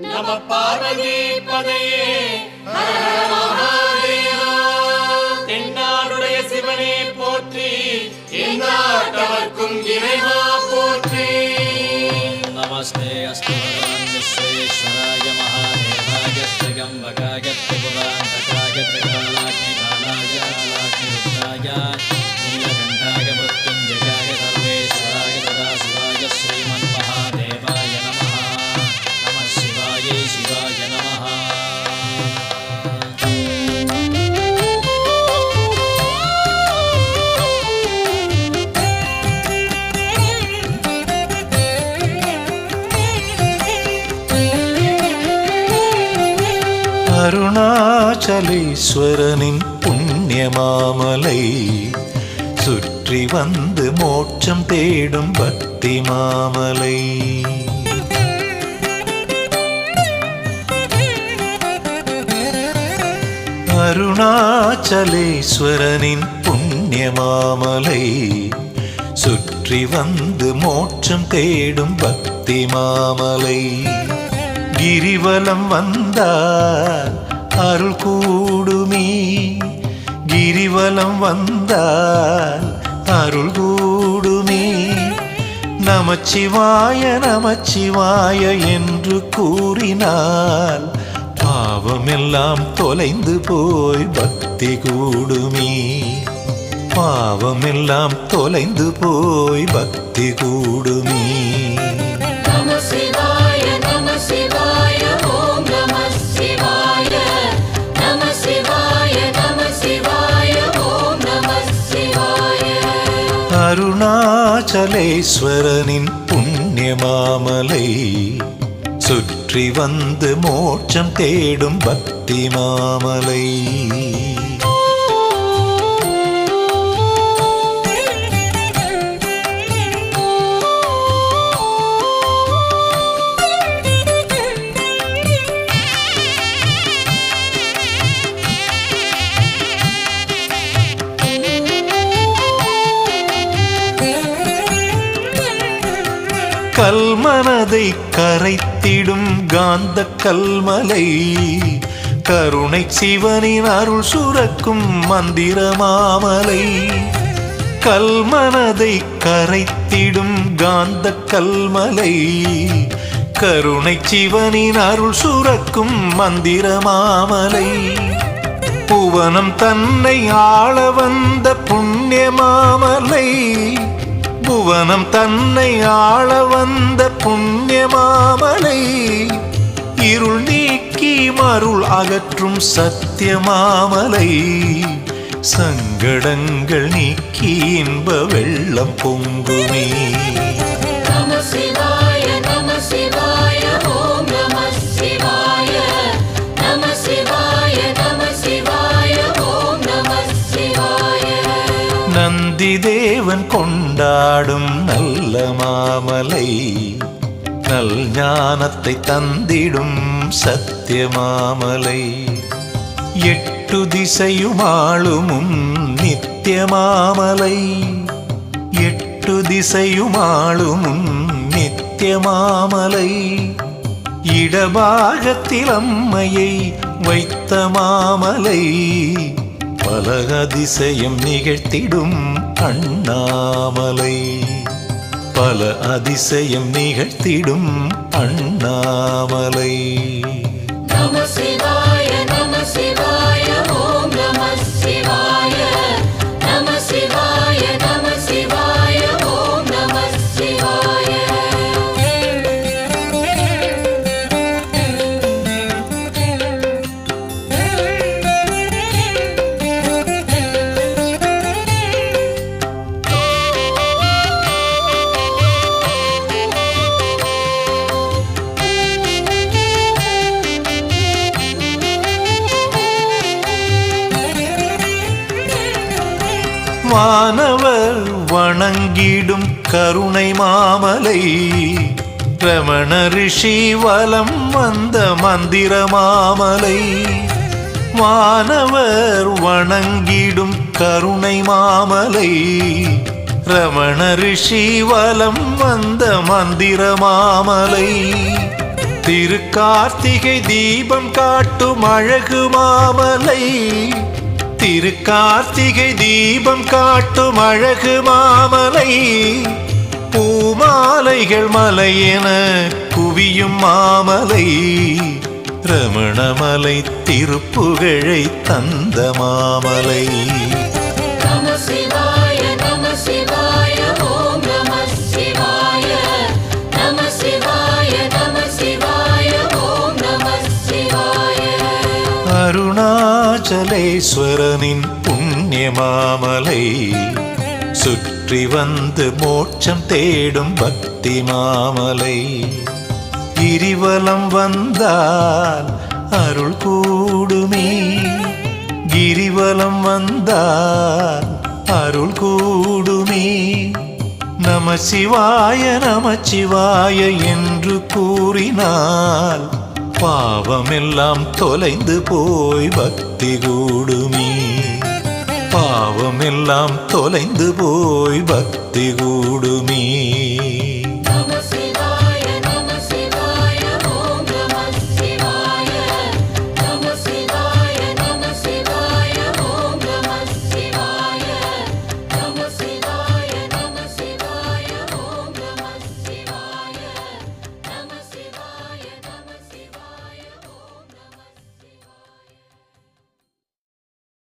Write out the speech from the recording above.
நம பார்வதி பதையே ஹர ஹர மகாதேவா. தென்னாடுடைய சிவனே போற்றி, எந்நாட்டவர்க்கும் இறைவா போற்றி. நமஸ்தே அஸ்து பகவான் விஸ்வேஸ்வராய மகாதேவாய திரியம்பகாய திரிபுராந்தகாய திரிகாலாக்னி காலாய ஆலாக்னி ருத்ராய நீலகண்டாய மృత్యుంజయాయ சர்வேஸ்வராய சதாசிவாய ஸ்ரீமன் மகாதேவாய நமः. நம சிவாய சிவாய நமः. அருணாச்சலேஸ்வரனின் புண்ணியமாமலை சுற்றி வந்து மோட்சம் தேடும் பக்தி மாமலை. அருணாச்சலேஸ்வரனின் புண்ணியமாமலை சுற்றி வந்து மோட்சம் தேடும் பக்தி மாமலை. கிரிவலம் வந்தால் அருள் கூடுமே, கிரிவலம் வந்தால் அருள் கூடுமே. நமச்சிவாய நமச்சிவாய என்று கூறினால் பாவமெல்லாம் தொலைந்து போய் பக்தி கூடுமே. பாவமெல்லாம் தொலைந்து போய் பக்தி கூடுமே. அருணாச்சலேஸ்வரனின் புண்ணியமாமலை சுற்றி வந்து மோட்சம் தேடும் பக்தி மாமலை. கல்மனதை கரைத்திடும் காந்த கல்மலை, கருணை சிவனின் அருள் சுரக்கும் மந்திர மாமலை. கல்மனதை கரைத்திடும் காந்த கல்மலை, கருணை சிவனின் அருள் சுரக்கும் மந்திர மாமலை. புவனம் தன்னை ஆள வந்த புண்ணிய மாமலை, புவனம் தன்னை ஆள வந்த புண்ணிய மாமலை. இருள் நீக்கி மருள் அகற்றும் சத்திய மாமலை, சங்கடங்கள் நீக்கி இன்ப வெள்ளம் பொங்குமே. நந்தி தேவன் கொண்டாடும் நல்ல மாமலை, நல் ஞானத்தை தந்திடும் சத்திய மாமலை. எட்டு திசையுமாளும் நித்திய மாமலை, எட்டு திசையுமாளும் நித்திய மாமலை. இடபாகத்தில் அம்மையை வைத்த மாமலை, பல அதிசயம் நிகழ்த்திடும் அண்ணாமலை, பல அதிசயம் நிகழ்த்திடும் அண்ணாமலை. நம சிவாய நம சிவாய ஓம் நம சிவாய. நம சிவாய நம சிவாய ஓம் நம சிவாய. வானவர் வணங்கிடும் கருணை மாமலை, ரமண ரிஷி வலம் வந்த மந்திர மாமலை. வானவர் வணங்கிடும் கருணை மாமலை, ரமண ரிஷி வலம் வந்த மந்திர மாமலை. திருக்கார்த்திகை தீபம் காட்டும் அழகு மாமலை, திருக்கார்த்திகை தீபம் காட்டும் அழகு மாமலை, பூமாலைகள் மலையென குவியும் மாமலை, ரமணமலை திருப்புகழை தந்த மாமலை. நம சிவாய நம சிவாய ஓம் நம சிவாய நம சிவாய நம சிவாய ஓம் நம சிவாய. அருணாச்சலேஸ்வரனின் புண்ணிய மாமலை, சுற்றி வந்து மோட்சம் தேடும் பக்தி மாமலை, கிரிவலம் வந்தால் அருள் கூடுமே, கிரிவலம் வந்தால் அருள் கூடுமே. நம சிவாய என்று கூறினால் பாவமெல்லாம் தொலைந்து போய் பக்தி கூடுமே, பாவமெல்லாம் தொலைந்து போய் பக்தி கூடுமே.